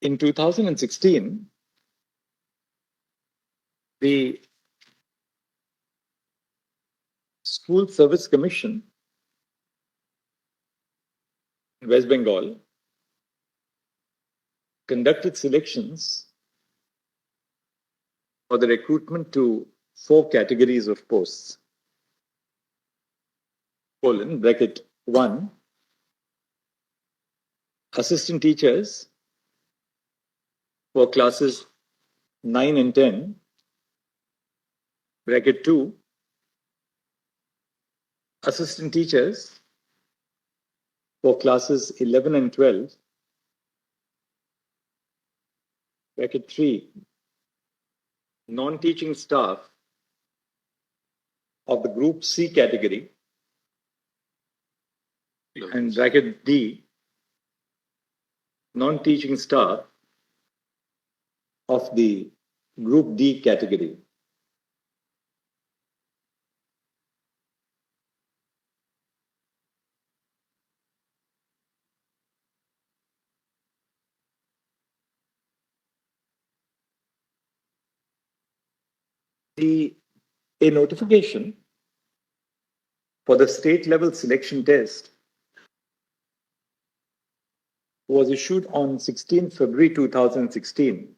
In 2016, the School Service Commission in West Bengal conducted selections for the recruitment to 4 categories of posts. Bracket 1, assistant teachers for classes 9 and 10. Bracket 2, assistant teachers for classes 11 and 12. Bracket 3, non-teaching staff of the Group C category. And bracket D, non-teaching staff of the Group D category. A notification for the state level selection test was issued on 16 February 2016.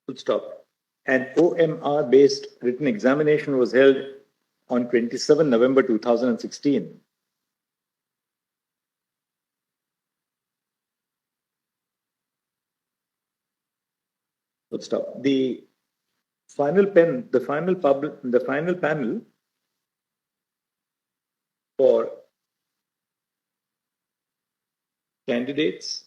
Full stop. An OMR based written examination was held on 27 November 2016. Full stop. The final panel for candidates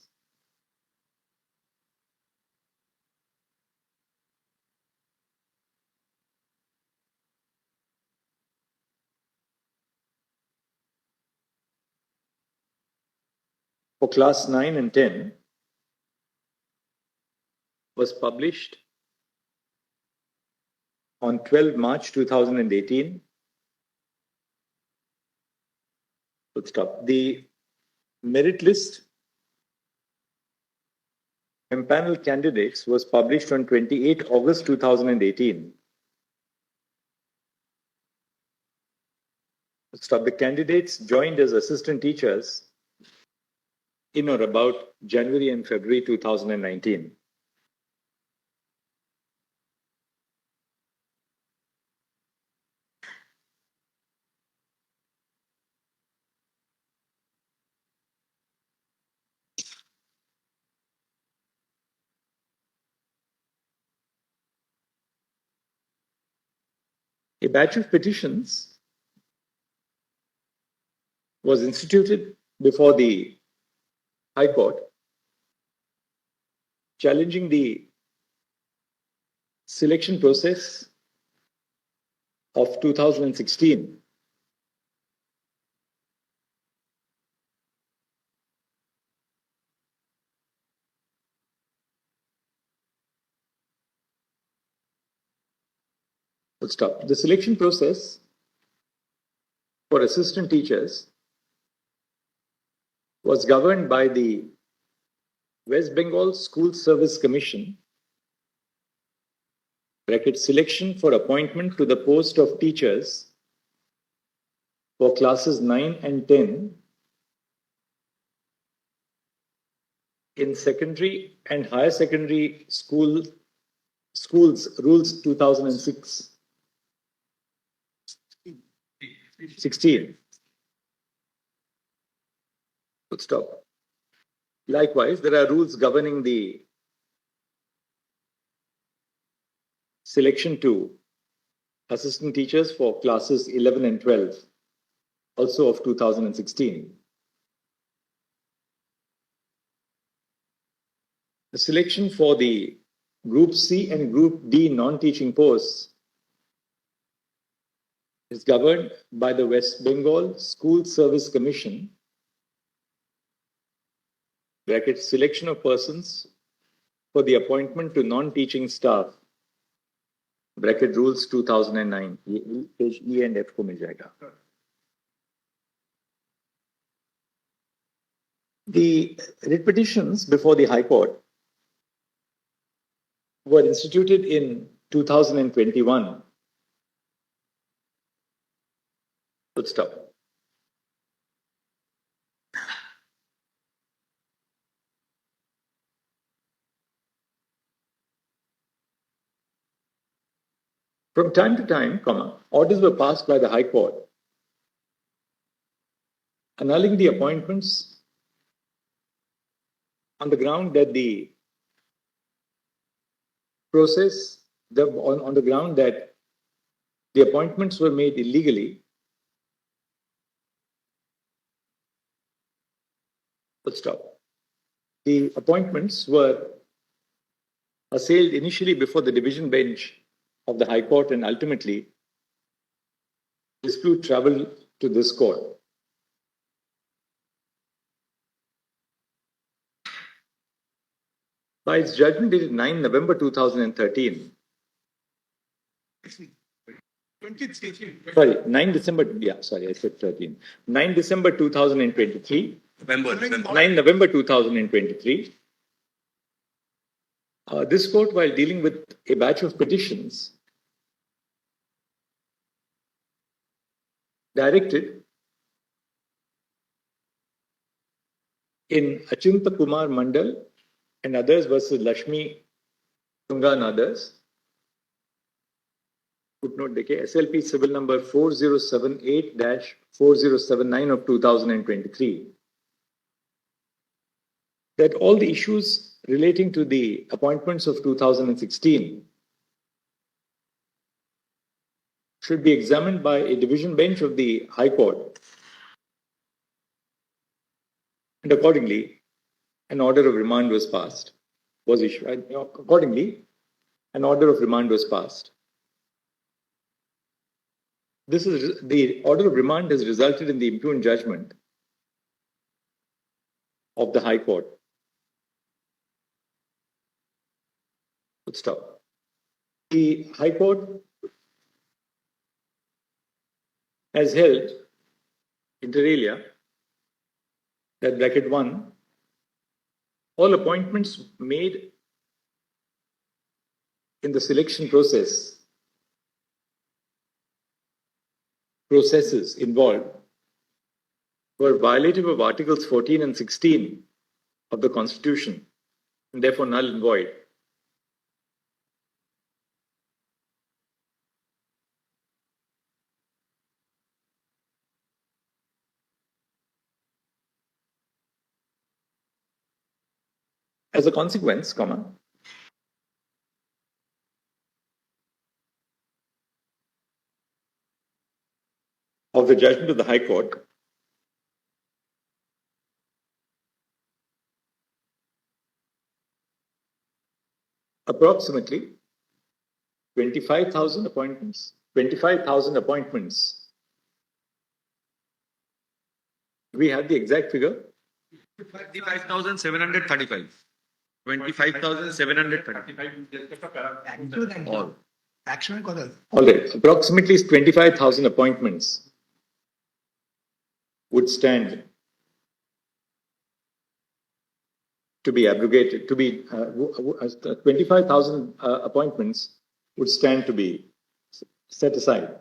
for class 9 and 10 was published on 12 March 2018. Let's stop. The merit list empanel candidates was published on 28 August 2018. Let's stop. The candidates joined as assistant teachers in or about January and February 2019. A batch of petitions was instituted before the High Court challenging the selection process of 2016. Let's stop. The selection process for assistant teachers was governed by the West Bengal School Service Commission, bracket selection for appointment to the post of teachers for classes 9 and 10 in secondary and higher secondary schools rules 2006. 16. Full stop. Likewise, there are rules governing the selection to assistant teachers for classes 11 and 12, also of 2016. The selection for the Group C and Group D non-teaching posts is governed by the West Bengal School Service Commission, bracket selection of persons for the appointment to non-teaching staff, bracket rules 2009. Page E and F को मिल जाएगा. The writ petitions before the High Court were instituted in 2021. Full stop. From time to time, orders were passed by the High Court annulling the appointments on the ground that the process, on the ground that the appointments were made illegally. Full stop. The appointments were assailed initially before the division bench of the High Court, and ultimately dispute traveled to this court. By its judgment dated 9 November 2013, sorry, 9 December, yeah, sorry, I said 13. 9 December 2023, 9 November 2023, this court, while dealing with a batch of petitions, directed in Achinta Kumar Mandal and others versus Lakshmi Tunga and others, footnote deke, SLP civil number 4078-4079 of 2023, that all the issues relating to the appointments of 2016 should be examined by a division bench of the High Court. And accordingly, an order of remand was passed, was issued. Accordingly, an order of remand was passed. The order of remand has resulted in the impugned judgment of the High Court. Let's stop. The High Court has held, inter alia, that bracket 1, all appointments made in the selection processes involved were violative of Articles 14 and 16 of the Constitution, and therefore null and void. As a consequence, of the judgment of the High Court, approximately 25,000 appointments. Do we have the exact figure? 25,735. 25,735. All. All right. Approximately 25,000 appointments would stand to be abrogated, 25,000 appointments would stand to be set aside.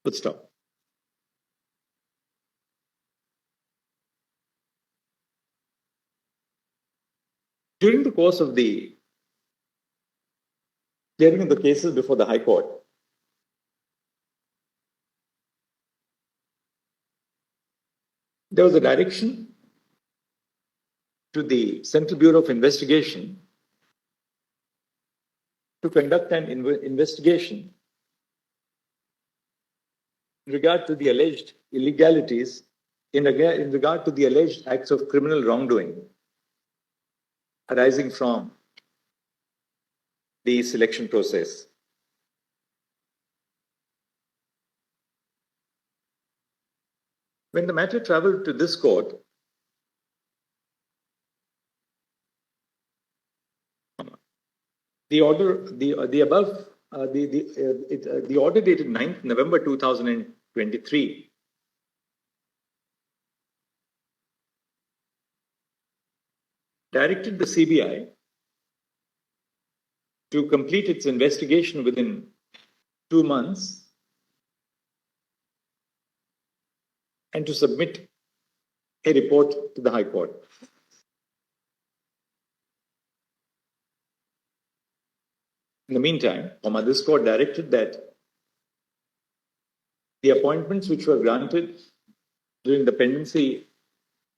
Let's stop. During the course of the hearing of the cases before the High Court, there was a direction to the Central Bureau of Investigation to conduct an investigation in regard to the alleged illegalities, in regard to the alleged acts of criminal wrongdoing arising from the selection process. When the matter traveled to this court, the order dated 9th November 2023 directed the CBI to complete its investigation within 2 months and to submit a report to the High Court. In the meantime, this court directed that the appointments which were granted during the pendency,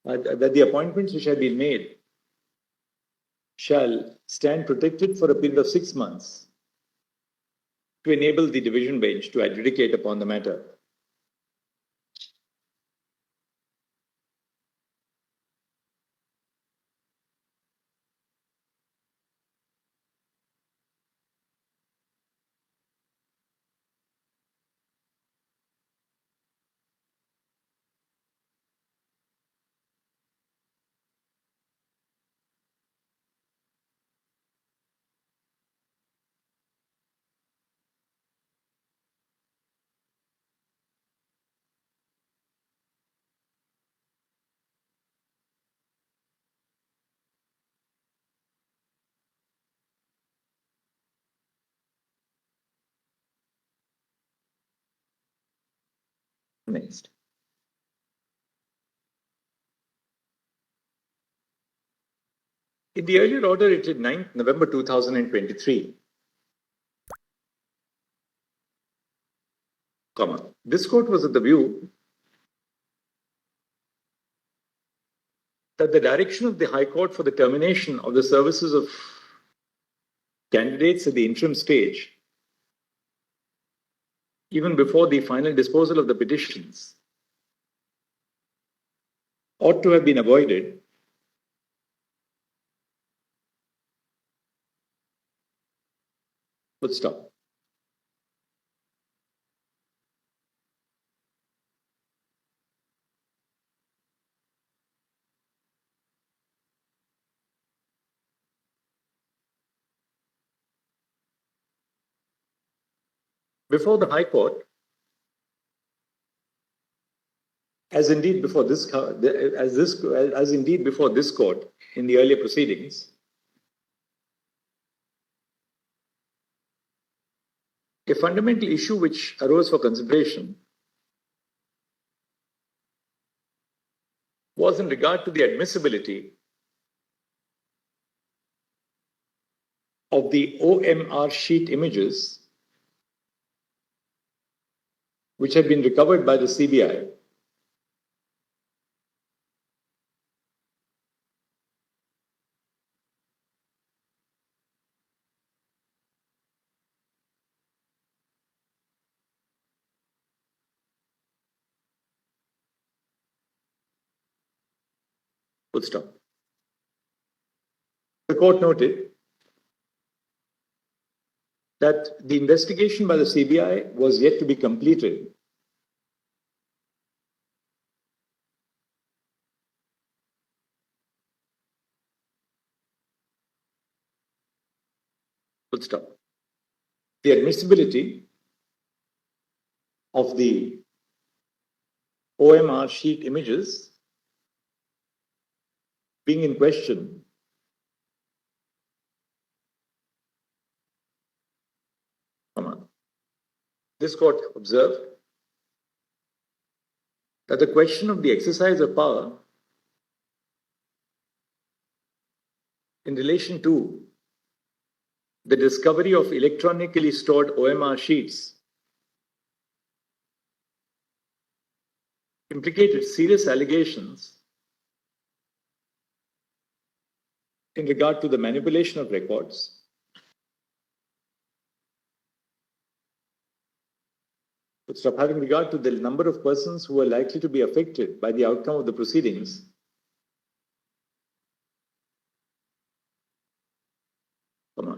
that the appointments which had been made shall stand protected for a period of 6 months to enable the division bench to adjudicate upon the matter. Next. In the earlier order dated 9th November 2023, this court was of the view that the direction of the High Court for the termination of the services of candidates at the interim stage, even before the final disposal of the petitions, ought to have been avoided full stop. Before the High Court, as indeed before this court in the earlier proceedings, a fundamental issue which arose for consideration was in regard to the admissibility of the OMR sheet images which had been recovered by the CBI full stop. The court noted that the investigation by the CBI was yet to be completed full stop. The admissibility of the OMR sheet images being in question this court observed that the question of the exercise of power in relation to the discovery of electronically stored OMR sheets implicated serious allegations in regard to the manipulation of records, having regard to the number of persons who are likely to be affected by the outcome of the proceedings,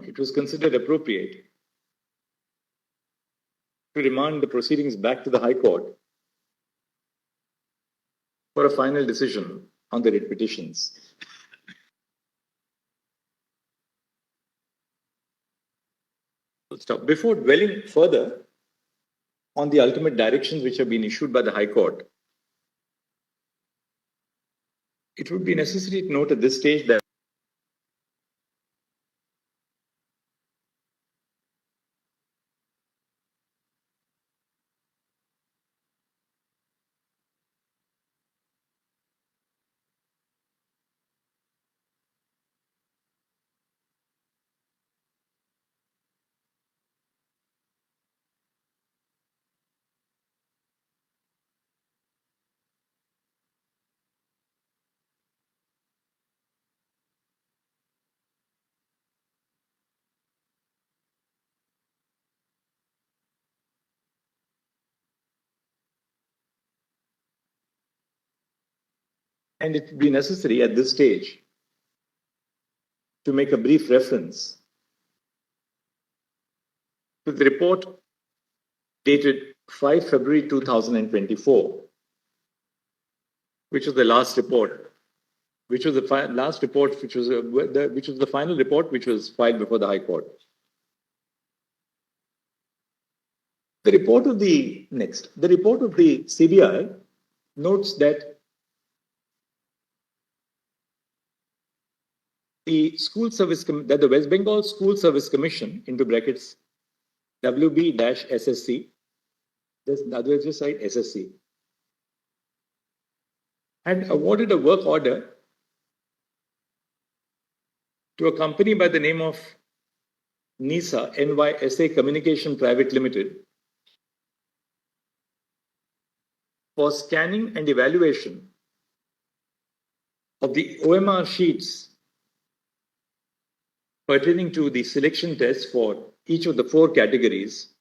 it was considered appropriate to remand the proceedings back to the High Court for a final decision on the writ petitions. Before dwelling further on the ultimate directions which have been issued by the High Court, it would be necessary to note at this stage that And it would be necessary at this stage to make a brief reference to the report dated 5 February 2024, which was the last report, which was the last report, which was the final report which was filed before the High Court. The report of the CBI notes that the West Bengal School Service Commission, into brackets WB-SSC, the other is just right, SSC, had awarded a work order to a company by the name of NISA, NYSA Communication Private Limited, for scanning and evaluation of the OMR sheets pertaining to the selection test for each of the 4 categories.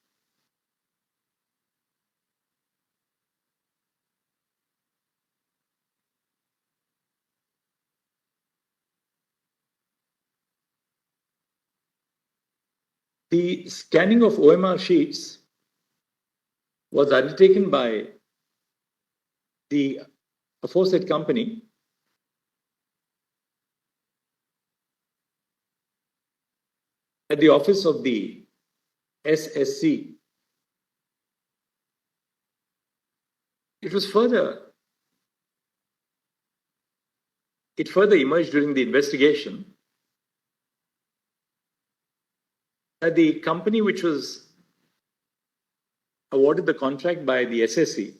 The scanning of OMR sheets was undertaken by the aforesaid company at the office of the SSC. It further emerged during the investigation that the company which was awarded the contract by the SSC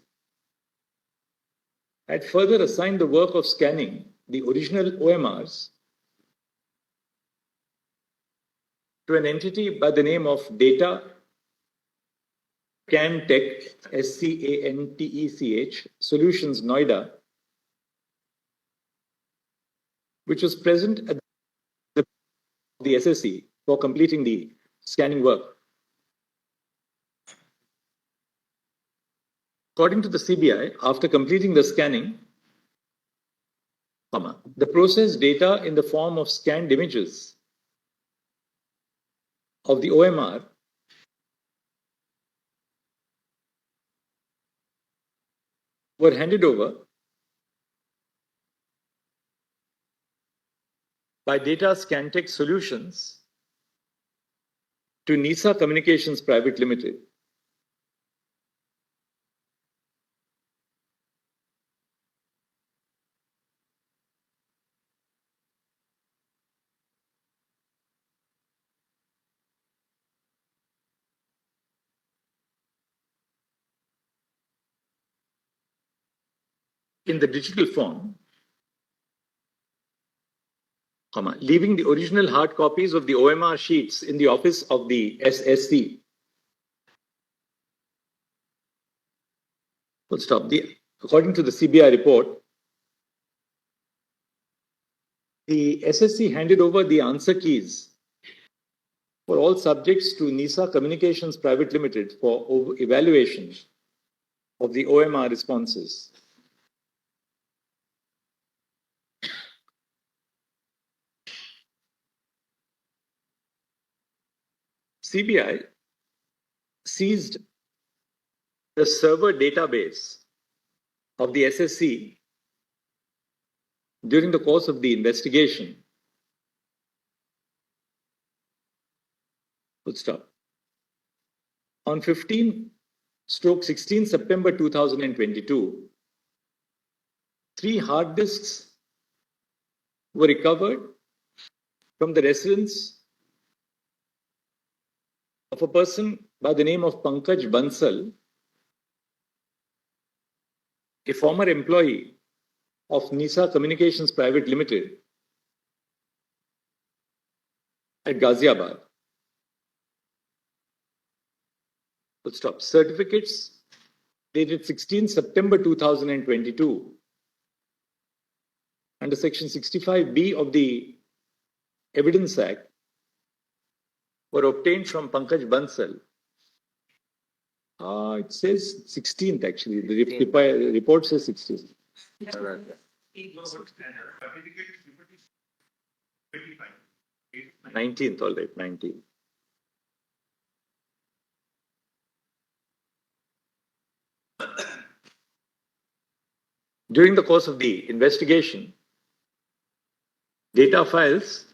had further assigned the work of scanning the original OMRs to an entity by the name of Data Cantech, SCANTECH Solutions Noida, which was present at the SSC for completing the scanning work. According to the CBI, after completing the scanning, the processed data in the form of scanned images of the OMR were handed over by Data Cantech Solutions to NISA Communications Private Limited. In the digital form, leaving the original hard copies of the OMR sheets in the office of the SSC. Full stop. According to the CBI report, the SSC handed over the answer keys for all subjects to NISA Communications Private Limited for evaluation of the OMR responses. CBI seized the server database of the SSC during the course of the investigation. Full stop. On 15/16 September 2022, 3 hard disks were recovered from the residence of a person by the name of Pankaj Bansal, a former employee of NISA Communications Private Limited at Ghaziabad. Full stop. Certificates dated 16 September 2022 under Section 65B of the Evidence Act were obtained from Pankaj Bansal. It says 16th actually. The report says 16th. Certificate is 25. 19th, all right, 19th. During the course of the investigation, data files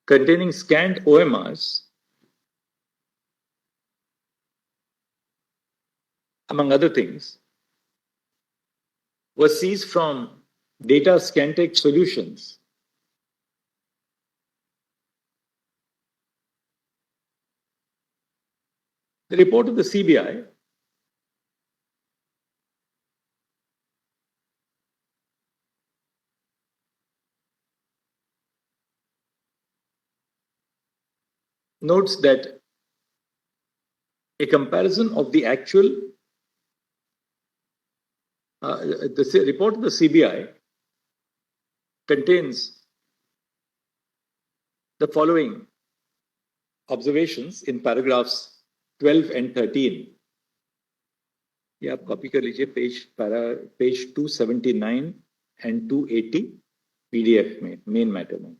containing scanned OMRs, among other things, were seized from Data Scantech Solutions. The report of the CBI notes that a comparison of the actual, the report of the CBI contains the following observations in paragraphs 12 and 13. ये आप copy कर लीजिए page 279 and 280 PDF में main matter में.